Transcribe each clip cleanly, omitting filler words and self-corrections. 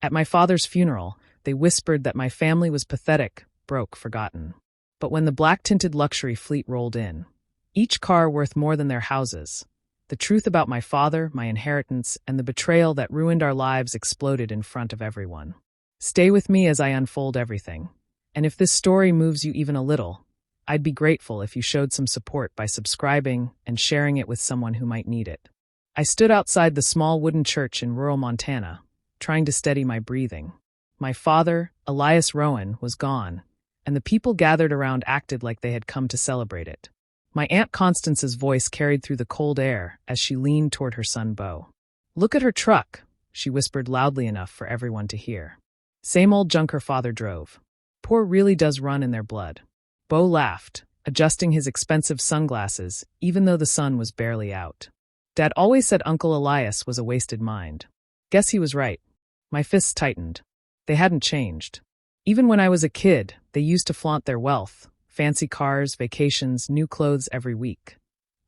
At my father's funeral, they whispered that my family was pathetic, broke, forgotten. But when the black-tinted luxury fleet rolled in, each car worth more than their houses, the truth about my father, my inheritance, and the betrayal that ruined our lives exploded in front of everyone. Stay with me as I unfold everything. And if this story moves you even a little, I'd be grateful if you showed some support by subscribing and sharing it with someone who might need it. I stood outside the small wooden church in rural Montana, trying to steady my breathing. My father, Elias Rowan, was gone, and the people gathered around acted like they had come to celebrate it. My Aunt Constance's voice carried through the cold air as she leaned toward her son Beau. "Look at her truck," she whispered loudly enough for everyone to hear. "Same old junk her father drove. Poor really does run in their blood." Beau laughed, adjusting his expensive sunglasses, even though the sun was barely out. Dad always said Uncle Elias was a wasted mind. Guess he was right. My fists tightened. They hadn't changed. Even when I was a kid, they used to flaunt their wealth, fancy cars, vacations, new clothes every week,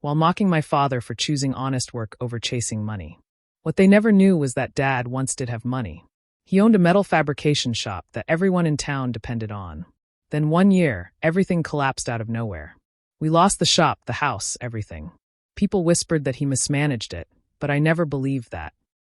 while mocking my father for choosing honest work over chasing money. What they never knew was that Dad once did have money. He owned a metal fabrication shop that everyone in town depended on. Then one year, everything collapsed out of nowhere. We lost the shop, the house, everything. People whispered that he mismanaged it, but I never believed that.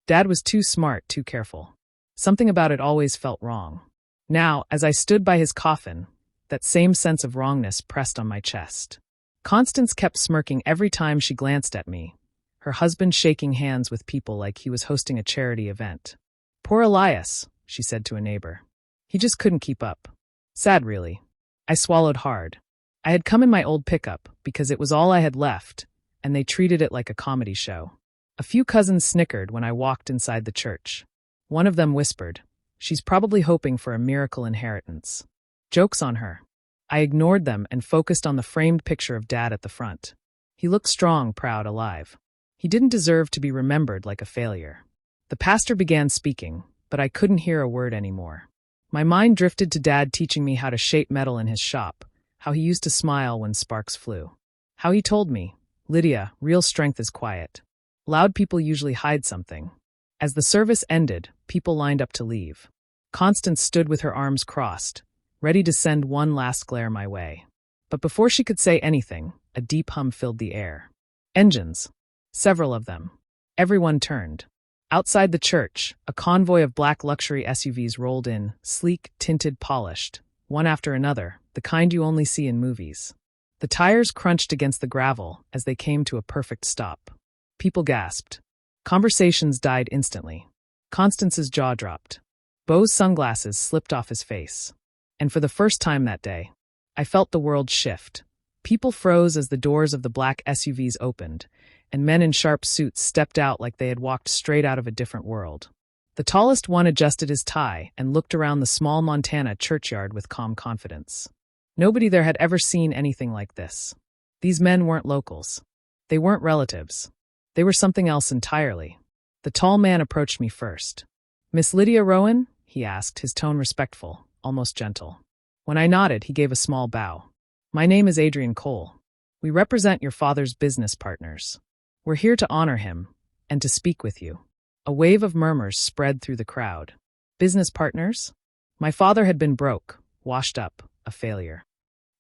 Dad was too smart, too careful. Something about it always felt wrong. Now, as I stood by his coffin, that same sense of wrongness pressed on my chest. Constance kept smirking every time she glanced at me, her husband shaking hands with people like he was hosting a charity event. "Poor Elias," she said to a neighbor. "He just couldn't keep up." Sad, really. I swallowed hard. I had come in my old pickup because it was all I had left, and they treated it like a comedy show. A few cousins snickered when I walked inside the church. One of them whispered, "She's probably hoping for a miracle inheritance." Joke's on her. I ignored them and focused on the framed picture of Dad at the front. He looked strong, proud, alive. He didn't deserve to be remembered like a failure. The pastor began speaking, but I couldn't hear a word anymore. My mind drifted to Dad teaching me how to shape metal in his shop, how he used to smile when sparks flew. How he told me, "Lydia, real strength is quiet. Loud people usually hide something." As the service ended, people lined up to leave. Constance stood with her arms crossed, ready to send one last glare my way. But before she could say anything, a deep hum filled the air. Engines. Several of them. Everyone turned. Outside the church, a convoy of black luxury SUVs rolled in, sleek, tinted, polished, one after another, the kind you only see in movies. The tires crunched against the gravel as they came to a perfect stop. People gasped. Conversations died instantly. Constance's jaw dropped. Beau's sunglasses slipped off his face. And for the first time that day, I felt the world shift. People froze as the doors of the black SUVs opened, and men in sharp suits stepped out like they had walked straight out of a different world. The tallest one adjusted his tie and looked around the small Montana churchyard with calm confidence. Nobody there had ever seen anything like this. These men weren't locals. They weren't relatives. They were something else entirely. The tall man approached me first. "Miss Lydia Rowan?" he asked, his tone respectful, almost gentle. When I nodded, he gave a small bow. "My name is Adrian Cole. We represent your father's business partners. We're here to honor him and to speak with you." A wave of murmurs spread through the crowd. Business partners? My father had been broke, washed up, a failure.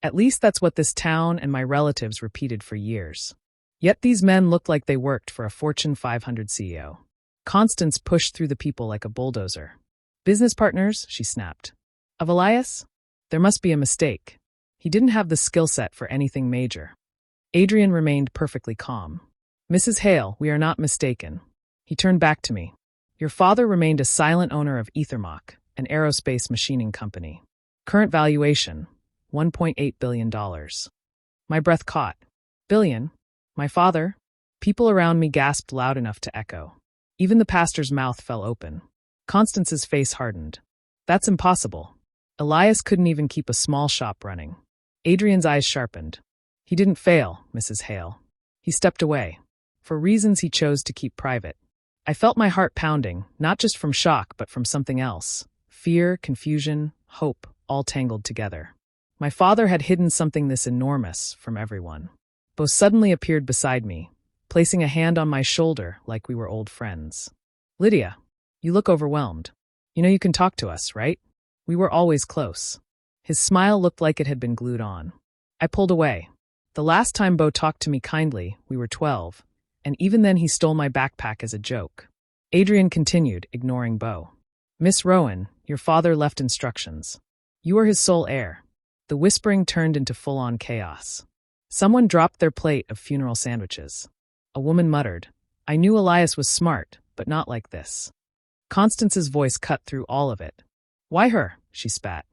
At least that's what this town and my relatives repeated for years. Yet these men looked like they worked for a Fortune 500 CEO. Constance pushed through the people like a bulldozer. "Business partners?" she snapped. "Of Elias? There must be a mistake. He didn't have the skill set for anything major." Adrian remained perfectly calm. "Mrs. Hale, we are not mistaken." He turned back to me. "Your father remained a silent owner of Ethermach, an aerospace machining company. Current valuation, $1.8 billion. My breath caught. "Billion? My father?" People around me gasped loud enough to echo. Even the pastor's mouth fell open. Constance's face hardened. "That's impossible. Elias couldn't even keep a small shop running." Adrian's eyes sharpened. "He didn't fail, Mrs. Hale. He stepped away. For reasons he chose to keep private." I felt my heart pounding, not just from shock, but from something else. Fear, confusion, hope, all tangled together. My father had hidden something this enormous from everyone. Beau suddenly appeared beside me, placing a hand on my shoulder like we were old friends. "Lydia, you look overwhelmed." You know you can talk to us, right? We were always close. His smile looked like it had been glued on. I pulled away. The last time Beau talked to me kindly, we were 12, and even then he stole my backpack as a joke. Adrian continued, ignoring Beau. Miss Rowan, your father left instructions. You are his sole heir. The whispering turned into full-on chaos. Someone dropped their plate of funeral sandwiches. A woman muttered, I knew Elias was smart, but not like this. Constance's voice cut through all of it. Why her? She spat.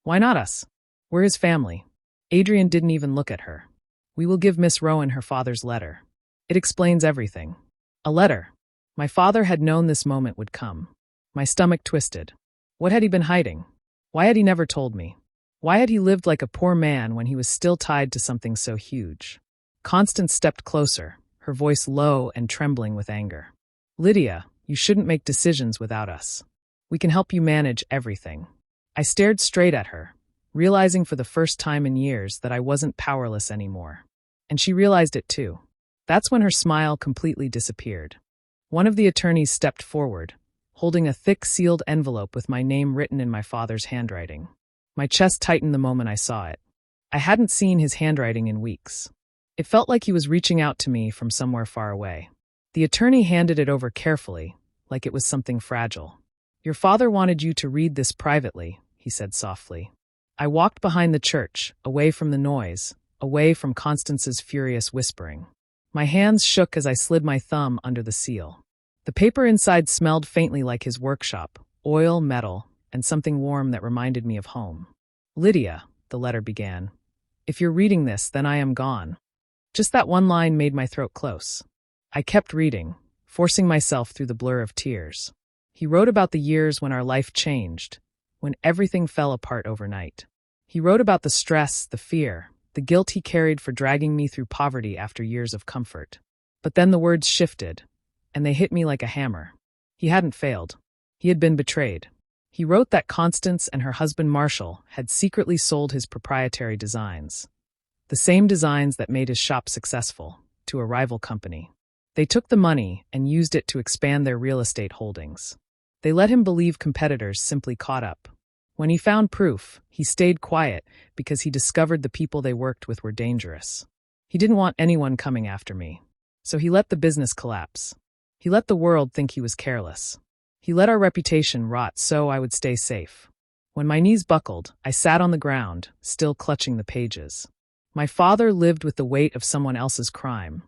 Why not us? We're his family. Adrian didn't even look at her. We will give Miss Rowan her father's letter. It explains everything. A letter. My father had known this moment would come. My stomach twisted. What had he been hiding? Why had he never told me? Why had he lived like a poor man when he was still tied to something so huge? Constance stepped closer, her voice low and trembling with anger. Lydia, you shouldn't make decisions without us. We can help you manage everything. I stared straight at her, realizing for the first time in years that I wasn't powerless anymore. And she realized it too. That's when her smile completely disappeared. One of the attorneys stepped forward, holding a thick sealed envelope with my name written in my father's handwriting. My chest tightened the moment I saw it. I hadn't seen his handwriting in weeks. It felt like he was reaching out to me from somewhere far away. The attorney handed it over carefully, like it was something fragile. Your father wanted you to read this privately, he said softly. I walked behind the church, away from the noise, away from Constance's furious whispering. My hands shook as I slid my thumb under the seal. The paper inside smelled faintly like his workshop, oil, metal, and something warm that reminded me of home. Lydia, the letter began. If you're reading this, then I am gone. Just that one line made my throat close. I kept reading, forcing myself through the blur of tears. He wrote about the years when our life changed, when everything fell apart overnight. He wrote about the stress, the fear, the guilt he carried for dragging me through poverty after years of comfort. But then the words shifted, and they hit me like a hammer. He hadn't failed. He had been betrayed. He wrote that Constance and her husband Marshall had secretly sold his proprietary designs, the same designs that made his shop successful, to a rival company. They took the money and used it to expand their real estate holdings. They let him believe competitors simply caught up. When he found proof, he stayed quiet because he discovered the people they worked with were dangerous. He didn't want anyone coming after me. So he let the business collapse. He let the world think he was careless. He let our reputation rot so I would stay safe. When my knees buckled, I sat on the ground, still clutching the pages. My father lived with the weight of someone else's crime,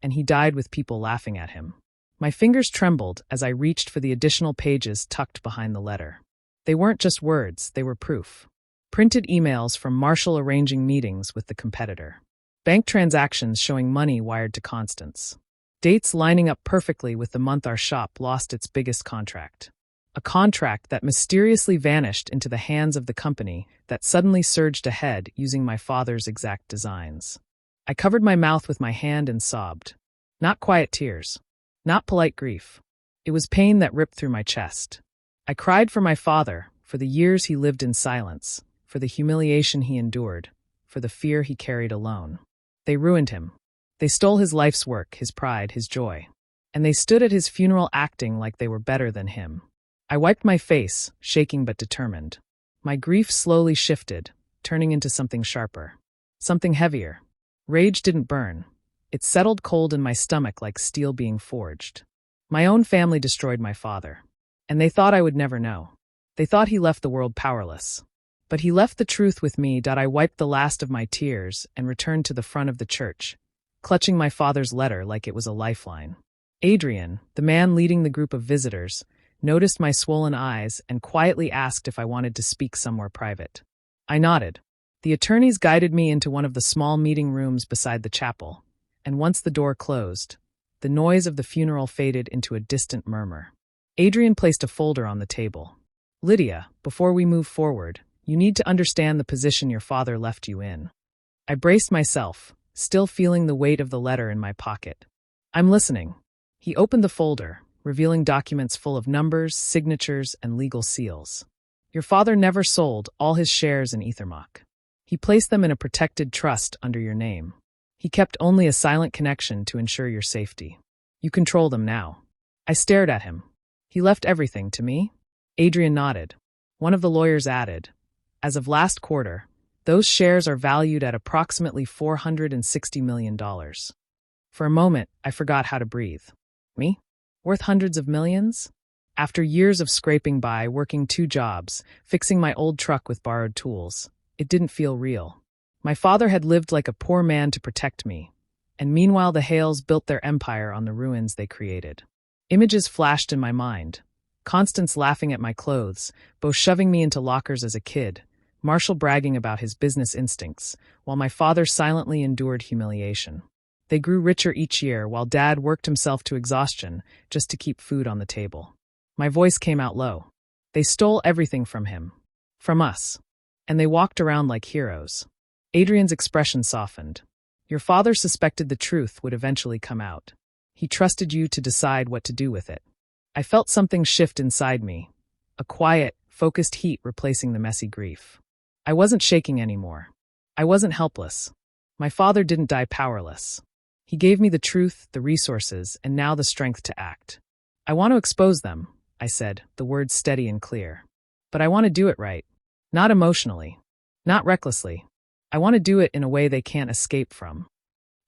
and he died with people laughing at him. My fingers trembled as I reached for the additional pages tucked behind the letter. They weren't just words, they were proof. Printed emails from Marshall arranging meetings with the competitor. Bank transactions showing money wired to Constance. Dates lining up perfectly with the month our shop lost its biggest contract. A contract that mysteriously vanished into the hands of the company that suddenly surged ahead using my father's exact designs. I covered my mouth with my hand and sobbed. Not quiet tears. Not polite grief. It was pain that ripped through my chest. I cried for my father, for the years he lived in silence, for the humiliation he endured, for the fear he carried alone. They ruined him. They stole his life's work, his pride, his joy. And they stood at his funeral acting like they were better than him. I wiped my face, shaking but determined. My grief slowly shifted, turning into something sharper. Something heavier. Rage didn't burn. It settled cold in my stomach like steel being forged. My own family destroyed my father. And they thought I would never know. They thought he left the world powerless. But he left the truth with me. I wiped the last of my tears and returned to the front of the church, clutching my father's letter like it was a lifeline. Adrian, the man leading the group of visitors, noticed my swollen eyes and quietly asked if I wanted to speak somewhere private. I nodded. The attorneys guided me into one of the small meeting rooms beside the chapel, and once the door closed, the noise of the funeral faded into a distant murmur. Adrian placed a folder on the table. Lydia, before we move forward, you need to understand the position your father left you in. I braced myself, still feeling the weight of the letter in my pocket. I'm listening. He opened the folder, revealing documents full of numbers, signatures, and legal seals. Your father never sold all his shares in Ethermock. He placed them in a protected trust under your name. He kept only a silent connection to ensure your safety. You control them now. I stared at him. He left everything to me? Adrian nodded. One of the lawyers added, "As of last quarter, those shares are valued at approximately $460 million. For a moment, I forgot how to breathe. Me? Worth hundreds of millions? After years of scraping by, working 2 jobs, fixing my old truck with borrowed tools, it didn't feel real. My father had lived like a poor man to protect me, and meanwhile the Hales built their empire on the ruins they created. Images flashed in my mind. Constance laughing at my clothes, both shoving me into lockers as a kid, Marshall bragging about his business instincts, while my father silently endured humiliation. They grew richer each year while Dad worked himself to exhaustion just to keep food on the table. My voice came out low. They stole everything from him. From us. And they walked around like heroes. Adrian's expression softened. Your father suspected the truth would eventually come out. He trusted you to decide what to do with it. I felt something shift inside me. A quiet, focused heat replacing the messy grief. I wasn't shaking anymore. I wasn't helpless. My father didn't die powerless. He gave me the truth, the resources, and now the strength to act. I want to expose them, I said, the words steady and clear. But I want to do it right. Not emotionally. Not recklessly. I want to do it in a way they can't escape from.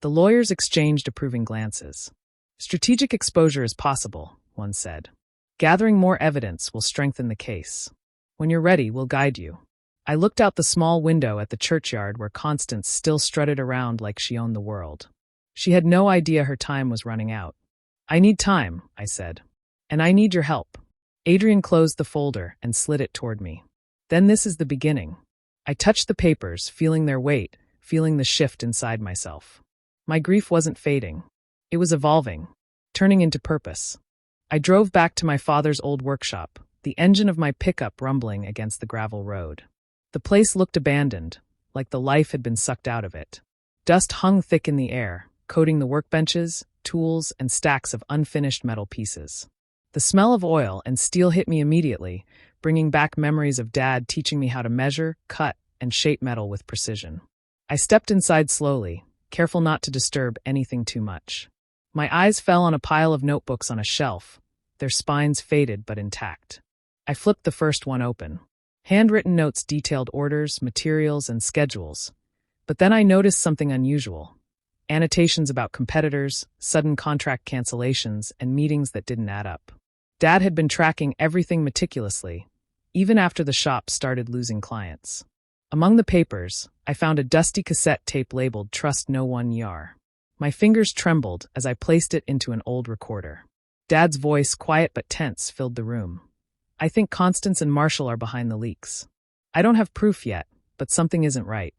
The lawyers exchanged approving glances. Strategic exposure is possible, one said. Gathering more evidence will strengthen the case. When you're ready, we'll guide you. I looked out the small window at the churchyard where Constance still strutted around like she owned the world. She had no idea her time was running out. I need time, I said. And I need your help. Adrian closed the folder and slid it toward me. Then this is the beginning. I touched the papers, feeling their weight, feeling the shift inside myself. My grief wasn't fading. It was evolving, turning into purpose. I drove back to my father's old workshop, the engine of my pickup rumbling against the gravel road. The place looked abandoned, like the life had been sucked out of it. Dust hung thick in the air, coating the workbenches, tools, and stacks of unfinished metal pieces. The smell of oil and steel hit me immediately, bringing back memories of Dad teaching me how to measure, cut, and shape metal with precision. I stepped inside slowly, careful not to disturb anything too much. My eyes fell on a pile of notebooks on a shelf, their spines faded but intact. I flipped the first one open. Handwritten notes detailed orders, materials, and schedules. But then I noticed something unusual. Annotations about competitors, sudden contract cancellations, and meetings that didn't add up. Dad had been tracking everything meticulously, even after the shop started losing clients. Among the papers, I found a dusty cassette tape labeled Trust No One Yar. My fingers trembled as I placed it into an old recorder. Dad's voice, quiet but tense, filled the room. I think Constance and Marshall are behind the leaks. I don't have proof yet, but something isn't right.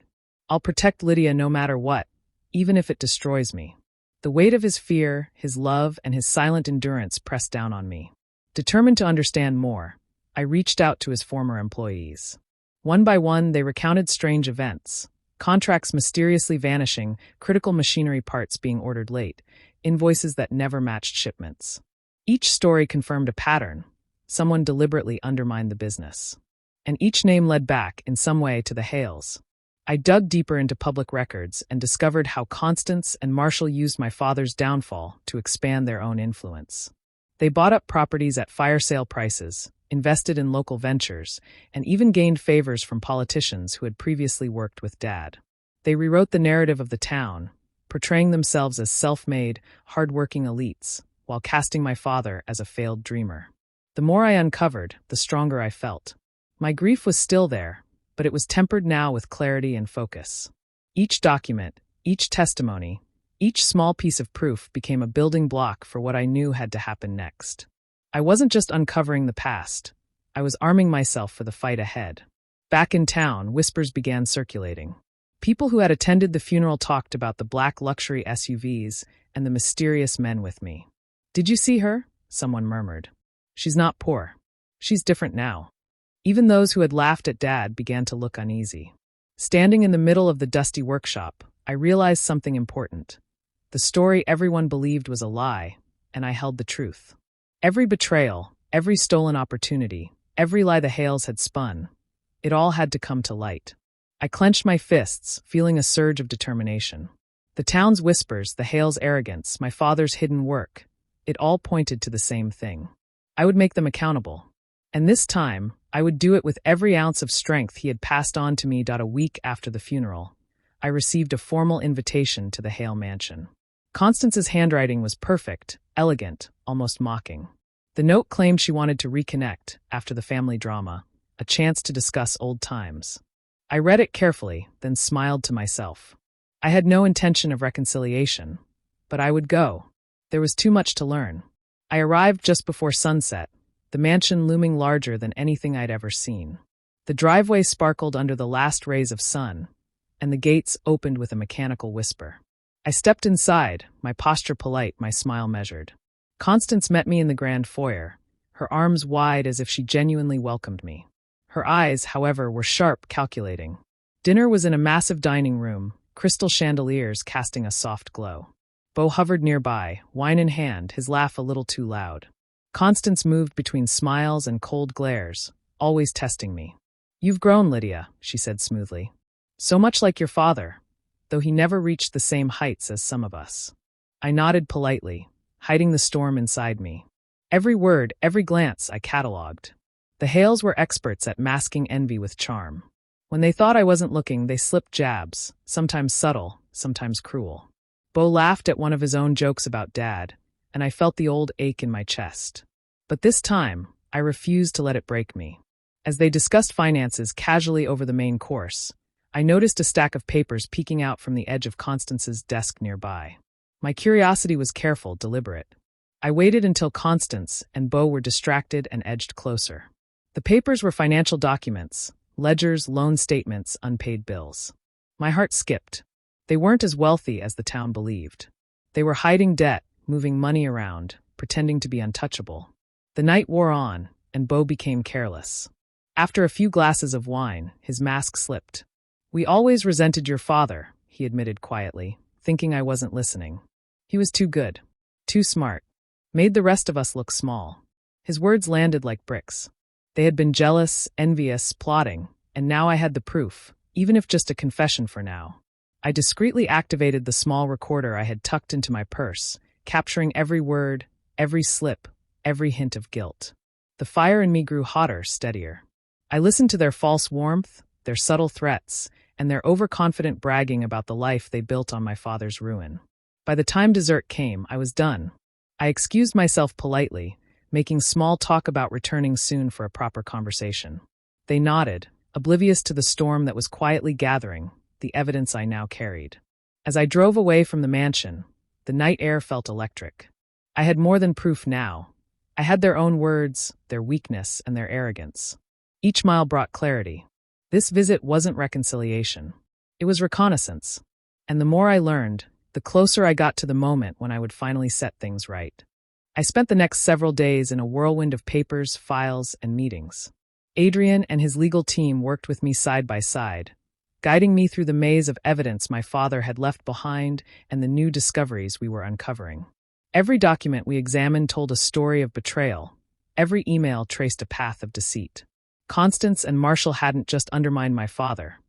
I'll protect Lydia no matter what, even if it destroys me. The weight of his fear, his love, and his silent endurance pressed down on me. Determined to understand more, I reached out to his former employees. One by one, they recounted strange events. Contracts mysteriously vanishing, critical machinery parts being ordered late, invoices that never matched shipments. Each story confirmed a pattern. Someone deliberately undermined the business. And each name led back, in some way, to the Hales. I dug deeper into public records and discovered how Constance and Marshall used my father's downfall to expand their own influence. They bought up properties at fire sale prices, invested in local ventures, and even gained favors from politicians who had previously worked with Dad. They rewrote the narrative of the town, portraying themselves as self-made, hard-working elites, while casting my father as a failed dreamer. The more I uncovered, the stronger I felt. My grief was still there, but it was tempered now with clarity and focus. Each document, each testimony, each small piece of proof became a building block for what I knew had to happen next. I wasn't just uncovering the past. I was arming myself for the fight ahead. Back in town, whispers began circulating. People who had attended the funeral talked about the black luxury SUVs and the mysterious men with me. "Did you see her?" someone murmured. "She's not poor. She's different now." Even those who had laughed at Dad began to look uneasy. Standing in the middle of the dusty workshop, I realized something important. The story everyone believed was a lie, and I held the truth. Every betrayal, every stolen opportunity, every lie the Hales had spun, it all had to come to light. I clenched my fists, feeling a surge of determination. The town's whispers, the Hales' arrogance, my father's hidden work, it all pointed to the same thing. I would make them accountable. And this time, I would do it with every ounce of strength he had passed on to me. A week after the funeral, I received a formal invitation to the Hale mansion. Constance's handwriting was perfect, elegant, almost mocking. The note claimed she wanted to reconnect after the family drama, a chance to discuss old times. I read it carefully, then smiled to myself. I had no intention of reconciliation, but I would go. There was too much to learn. I arrived just before sunset, the mansion looming larger than anything I'd ever seen. The driveway sparkled under the last rays of sun, and the gates opened with a mechanical whisper. I stepped inside, my posture polite, my smile measured. Constance met me in the grand foyer, her arms wide as if she genuinely welcomed me. Her eyes, however, were sharp, calculating. Dinner was in a massive dining room, crystal chandeliers casting a soft glow. Beau hovered nearby, wine in hand, his laugh a little too loud. Constance moved between smiles and cold glares, always testing me. "You've grown, Lydia," she said smoothly. "So much like your father, though he never reached the same heights as some of us." I nodded politely, hiding the storm inside me. Every word, every glance I catalogued. The Hales were experts at masking envy with charm. When they thought I wasn't looking, they slipped jabs, sometimes subtle, sometimes cruel. Beau laughed at one of his own jokes about Dad, and I felt the old ache in my chest. But this time, I refused to let it break me. As they discussed finances casually over the main course, I noticed a stack of papers peeking out from the edge of Constance's desk nearby. My curiosity was careful, deliberate. I waited until Constance and Beau were distracted and edged closer. The papers were financial documents, ledgers, loan statements, unpaid bills. My heart skipped. They weren't as wealthy as the town believed. They were hiding debt, moving money around, pretending to be untouchable. The night wore on, and Beau became careless. After a few glasses of wine, his mask slipped. "We always resented your father," he admitted quietly, thinking I wasn't listening. "He was too good, too smart, made the rest of us look small." His words landed like bricks. They had been jealous, envious, plotting, and now I had the proof, even if just a confession for now. I discreetly activated the small recorder I had tucked into my purse, capturing every word, every slip, every hint of guilt. The fire in me grew hotter, steadier. I listened to their false warmth, their subtle threats, and their overconfident bragging about the life they built on my father's ruin. By the time dessert came, I was done. I excused myself politely, making small talk about returning soon for a proper conversation. They nodded, oblivious to the storm that was quietly gathering, the evidence I now carried. As I drove away from the mansion, the night air felt electric. I had more than proof now. I had their own words, their weakness, and their arrogance. Each mile brought clarity. This visit wasn't reconciliation. It was reconnaissance. And the more I learned, the closer I got to the moment when I would finally set things right. I spent the next several days in a whirlwind of papers, files, and meetings. Adrian and his legal team worked with me side by side, guiding me through the maze of evidence my father had left behind and the new discoveries we were uncovering. Every document we examined told a story of betrayal. Every email traced a path of deceit. Constance and Marshall hadn't just undermined my father.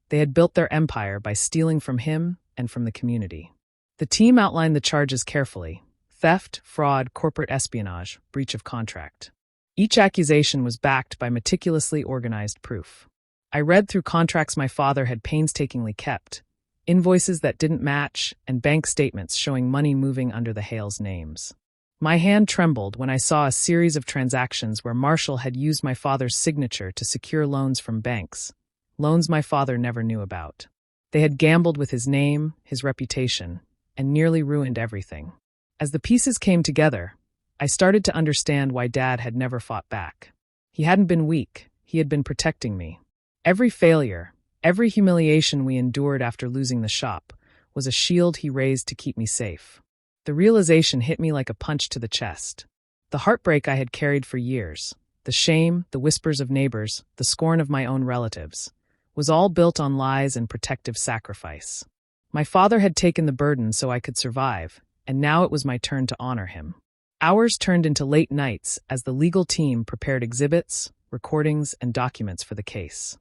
They had built their empire by stealing from him and from the community. The team outlined the charges carefully: theft, fraud, corporate espionage, breach of contract. Each accusation was backed by meticulously organized proof. I read through contracts my father had painstakingly kept, invoices that didn't match, and bank statements showing money moving under the Hales' names. My hand trembled when I saw a series of transactions where Marshall had used my father's signature to secure loans from banks, loans my father never knew about. They had gambled with his name, his reputation, and nearly ruined everything. As the pieces came together, I started to understand why Dad had never fought back. He hadn't been weak, he had been protecting me. Every failure, every humiliation we endured after losing the shop, was a shield he raised to keep me safe. The realization hit me like a punch to the chest. The heartbreak I had carried for years, the shame, the whispers of neighbors, the scorn of my own relatives, was all built on lies and protective sacrifice. My father had taken the burden so I could survive, and now it was my turn to honor him. Hours turned into late nights as the legal team prepared exhibits, recordings, and documents for the case.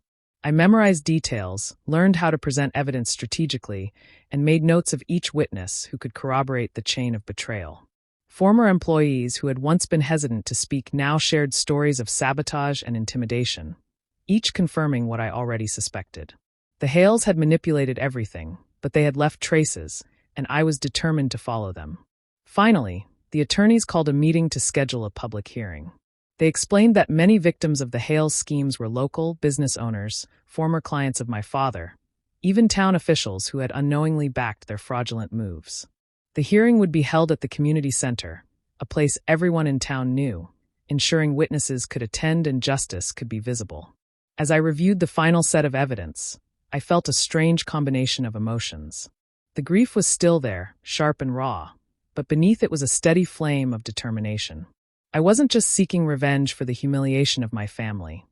I memorized details, learned how to present evidence strategically, and made notes of each witness who could corroborate the chain of betrayal. Former employees who had once been hesitant to speak now shared stories of sabotage and intimidation, each confirming what I already suspected. The Hales had manipulated everything, but they had left traces, and I was determined to follow them. Finally, the attorneys called a meeting to schedule a public hearing. They explained that many victims of the Hales schemes were local business owners, former clients of my father, even town officials who had unknowingly backed their fraudulent moves. The hearing would be held at the community center, a place everyone in town knew, ensuring witnesses could attend and justice could be visible. As I reviewed the final set of evidence, I felt a strange combination of emotions. The grief was still there, sharp and raw, but beneath it was a steady flame of determination. I wasn't just seeking revenge for the humiliation of my family.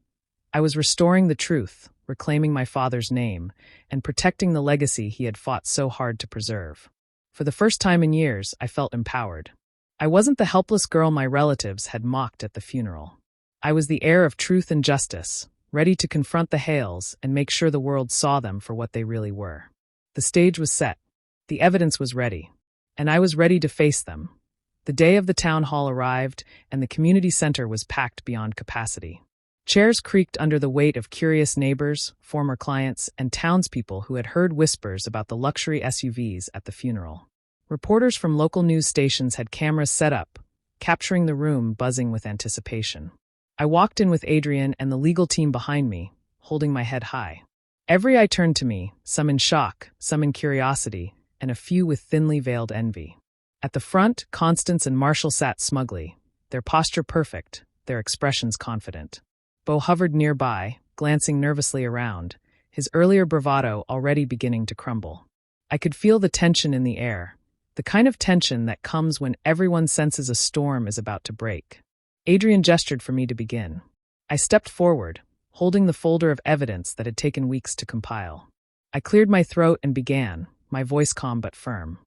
I was restoring the truth, reclaiming my father's name, and protecting the legacy he had fought so hard to preserve. For the first time in years, I felt empowered. I wasn't the helpless girl my relatives had mocked at the funeral. I was the heir of truth and justice, ready to confront the Hales and make sure the world saw them for what they really were. The stage was set. The evidence was ready. And I was ready to face them. The day of the town hall arrived, and the community center was packed beyond capacity. Chairs creaked under the weight of curious neighbors, former clients, and townspeople who had heard whispers about the luxury SUVs at the funeral. Reporters from local news stations had cameras set up, capturing the room buzzing with anticipation. I walked in with Adrian and the legal team behind me, holding my head high. Every eye turned to me, some in shock, some in curiosity, and a few with thinly veiled envy. At the front, Constance and Marshall sat smugly, their posture perfect, their expressions confident. Beau hovered nearby, glancing nervously around, his earlier bravado already beginning to crumble. I could feel the tension in the air, the kind of tension that comes when everyone senses a storm is about to break. Adrian gestured for me to begin. I stepped forward, holding the folder of evidence that had taken weeks to compile. I cleared my throat and began, my voice calm but firm.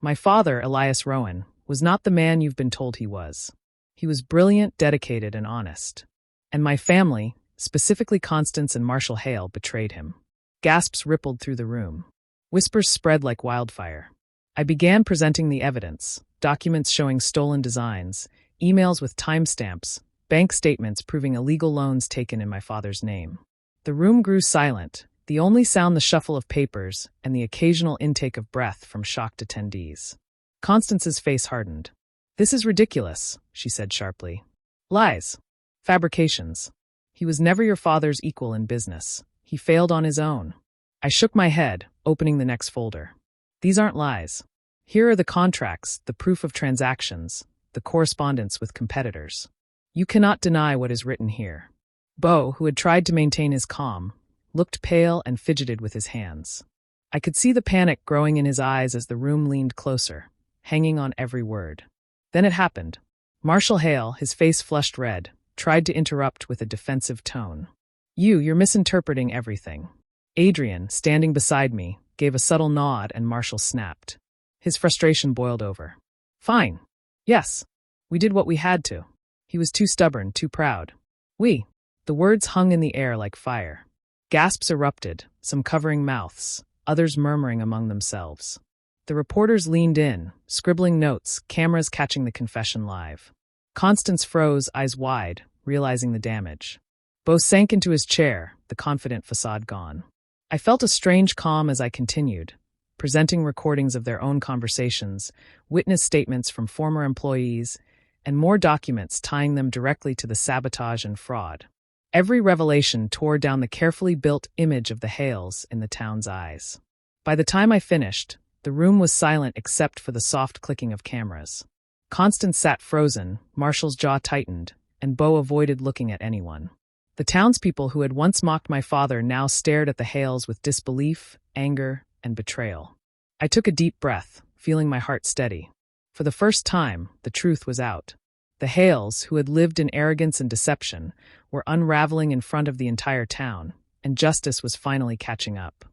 My father, Elias Rowan, was not the man you've been told he was. He was brilliant, dedicated, and honest. And my family, specifically Constance and Marshall Hale, betrayed him. Gasps rippled through the room. Whispers spread like wildfire. I began presenting the evidence, documents showing stolen designs, emails with timestamps, bank statements proving illegal loans taken in my father's name. The room grew silent, the only sound the shuffle of papers and the occasional intake of breath from shocked attendees. Constance's face hardened. "This is ridiculous," she said sharply. "Lies. Fabrications. He was never your father's equal in business. He failed on his own." I shook my head, opening the next folder. "These aren't lies. Here are the contracts, the proof of transactions, the correspondence with competitors. You cannot deny what is written here." Beau, who had tried to maintain his calm, looked pale and fidgeted with his hands. I could see the panic growing in his eyes as the room leaned closer, hanging on every word. Then it happened. Marshall Hale, his face flushed red, tried to interrupt with a defensive tone. You're misinterpreting everything." Adrian, standing beside me, gave a subtle nod and Marshall snapped. His frustration boiled over. "Fine. Yes. We did what we had to. He was too stubborn, too proud. We." The words hung in the air like fire. Gasps erupted, some covering mouths, others murmuring among themselves. The reporters leaned in, scribbling notes, cameras catching the confession live. Constance froze, eyes wide, realizing the damage. Beau sank into his chair, the confident facade gone. I felt a strange calm as I continued, presenting recordings of their own conversations, witness statements from former employees, and more documents tying them directly to the sabotage and fraud. Every revelation tore down the carefully built image of the Hales in the town's eyes. By the time I finished, the room was silent except for the soft clicking of cameras. Constance sat frozen, Marshall's jaw tightened, and Beau avoided looking at anyone. The townspeople who had once mocked my father now stared at the Hales with disbelief, anger, and betrayal. I took a deep breath, feeling my heart steady. For the first time, the truth was out. The Hales, who had lived in arrogance and deception, were unraveling in front of the entire town, and justice was finally catching up.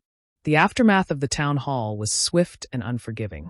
The aftermath of the town hall was swift and unforgiving.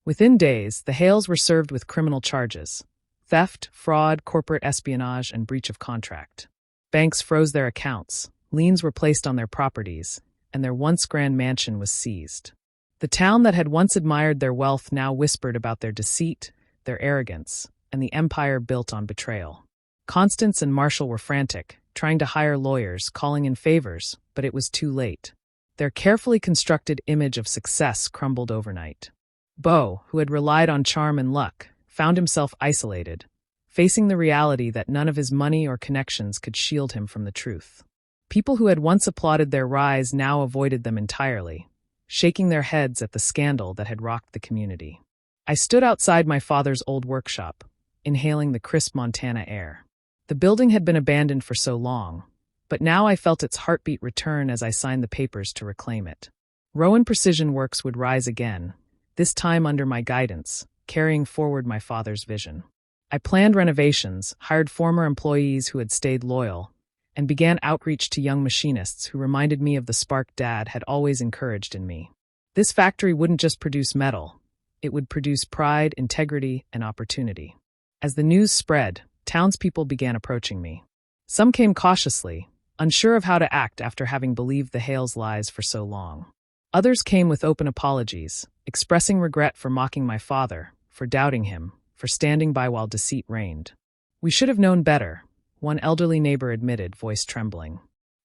Within days, the Hales were served with criminal charges: theft, fraud, corporate espionage, and breach of contract. Banks froze their accounts, liens were placed on their properties, and their once grand mansion was seized. The town that had once admired their wealth now whispered about their deceit, their arrogance, and the empire built on betrayal. Constance and Marshall were frantic, trying to hire lawyers, calling in favors, but it was too late. Their carefully constructed image of success crumbled overnight. Beau, who had relied on charm and luck, found himself isolated, facing the reality that none of his money or connections could shield him from the truth. People who had once applauded their rise now avoided them entirely, shaking their heads at the scandal that had rocked the community. I stood outside my father's old workshop, inhaling the crisp Montana air. The building had been abandoned for so long, but now I felt its heartbeat return as I signed the papers to reclaim it. Rowan Precision Works would rise again, this time under my guidance, carrying forward my father's vision. I planned renovations, hired former employees who had stayed loyal, and began outreach to young machinists who reminded me of the spark Dad had always encouraged in me. This factory wouldn't just produce metal, it would produce pride, integrity, and opportunity. As the news spread, townspeople began approaching me. Some came cautiously, unsure of how to act after having believed the Hales' lies for so long. Others came with open apologies, expressing regret for mocking my father, for doubting him, for standing by while deceit reigned. "We should have known better," one elderly neighbor admitted, voice trembling.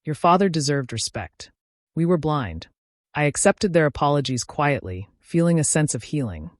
"Your father deserved respect. We were blind." I accepted their apologies quietly, feeling a sense of healing,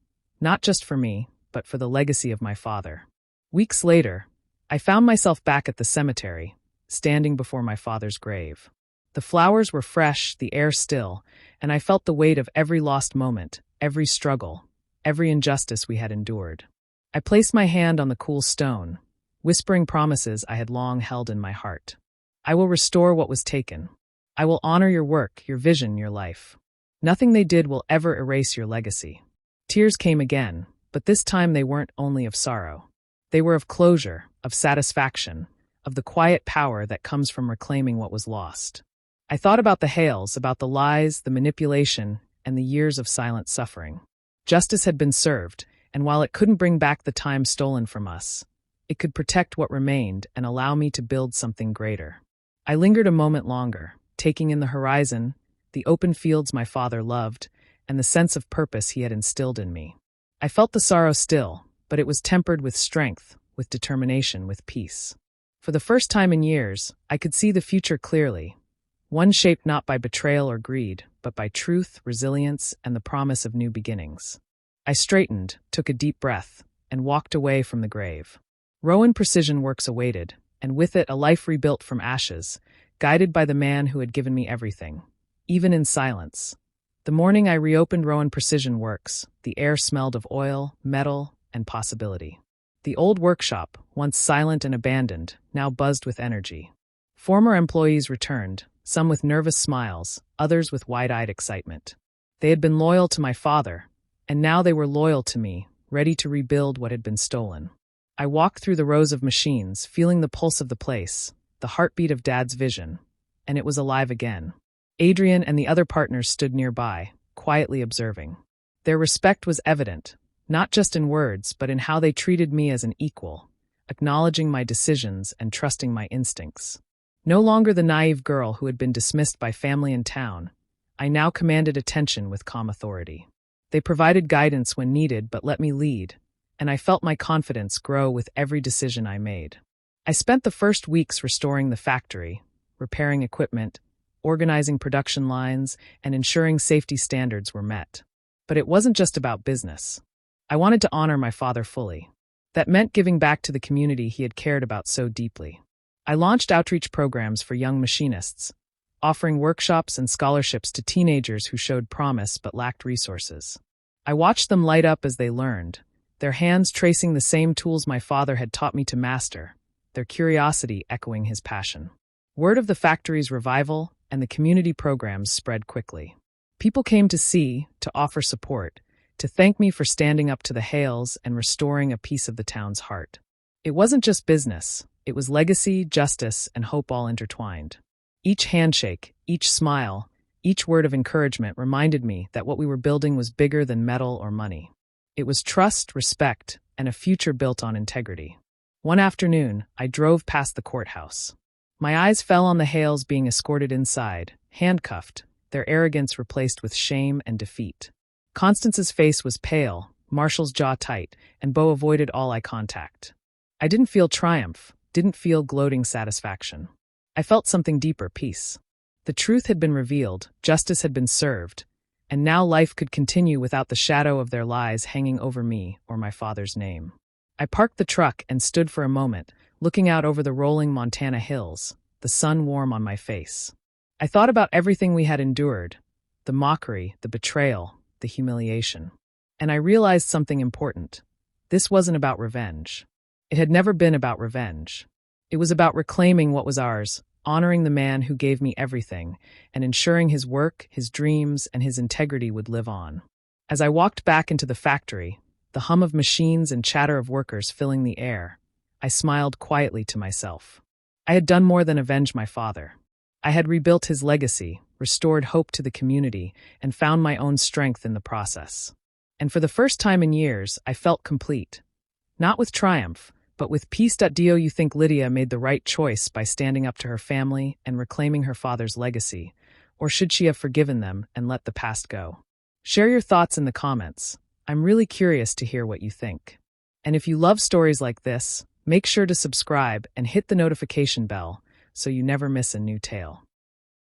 not just for me, but for the legacy of my father. Weeks later, I found myself back at the cemetery, standing before my father's grave. The flowers were fresh, the air still, and I felt the weight of every lost moment, every struggle, every injustice we had endured. I placed my hand on the cool stone, whispering promises I had long held in my heart. "I will restore what was taken. I will honor your work, your vision, your life. Nothing they did will ever erase your legacy." Tears came again, but this time they weren't only of sorrow. They were of closure, of satisfaction, of the quiet power that comes from reclaiming what was lost. I thought about the Hales, about the lies, the manipulation, and the years of silent suffering. Justice had been served, and while it couldn't bring back the time stolen from us, it could protect what remained and allow me to build something greater. I lingered a moment longer, taking in the horizon, the open fields my father loved, and the sense of purpose he had instilled in me. I felt the sorrow still, but it was tempered with strength, with determination, with peace. For the first time in years, I could see the future clearly, one shaped not by betrayal or greed, but by truth, resilience, and the promise of new beginnings. I straightened, took a deep breath, and walked away from the grave. Rowan Precision Works awaited, and with it a life rebuilt from ashes, guided by the man who had given me everything, even in silence. The morning I reopened Rowan Precision Works, the air smelled of oil, metal, and possibility. The old workshop, once silent and abandoned, now buzzed with energy. Former employees returned, some with nervous smiles, others with wide-eyed excitement. They had been loyal to my father, and now they were loyal to me, ready to rebuild what had been stolen. I walked through the rows of machines, feeling the pulse of the place, the heartbeat of Dad's vision, and it was alive again. Adrian and the other partners stood nearby, quietly observing. Their respect was evident, not just in words, but in how they treated me as an equal, acknowledging my decisions and trusting my instincts. No longer the naive girl who had been dismissed by family and town, I now commanded attention with calm authority. They provided guidance when needed but let me lead, and I felt my confidence grow with every decision I made. I spent the first weeks restoring the factory, repairing equipment, organizing production lines, and ensuring safety standards were met. But it wasn't just about business. I wanted to honor my father fully. That meant giving back to the community he had cared about so deeply. I launched outreach programs for young machinists, offering workshops and scholarships to teenagers who showed promise but lacked resources. I watched them light up as they learned, their hands tracing the same tools my father had taught me to master, their curiosity echoing his passion. Word of the factory's revival and the community programs spread quickly. People came to see, to offer support, to thank me for standing up to the Hales and restoring a piece of the town's heart. It wasn't just business, it was legacy, justice, and hope all intertwined. Each handshake, each smile, each word of encouragement reminded me that what we were building was bigger than metal or money. It was trust, respect, and a future built on integrity. One afternoon, I drove past the courthouse. My eyes fell on the Hales being escorted inside, handcuffed, their arrogance replaced with shame and defeat. Constance's face was pale, Marshall's jaw tight, and Beau avoided all eye contact. I didn't feel triumph, didn't feel gloating satisfaction. I felt something deeper, peace. The truth had been revealed, justice had been served, and now life could continue without the shadow of their lies hanging over me or my father's name. I parked the truck and stood for a moment, looking out over the rolling Montana hills, the sun warm on my face. I thought about everything we had endured, the mockery, the betrayal, the humiliation. And I realized something important. This wasn't about revenge. It had never been about revenge. It was about reclaiming what was ours, honoring the man who gave me everything, and ensuring his work, his dreams, and his integrity would live on. As I walked back into the factory, the hum of machines and chatter of workers filling the air, I smiled quietly to myself. I had done more than avenge my father. I had rebuilt his legacy, restored hope to the community, and found my own strength in the process. And for the first time in years, I felt complete. Not with triumph, but with peace. Do you think Lydia made the right choice by standing up to her family and reclaiming her father's legacy, or should she have forgiven them and let the past go? Share your thoughts in the comments. I'm really curious to hear what you think. And if you love stories like this, make sure to subscribe and hit the notification bell so you never miss a new tale.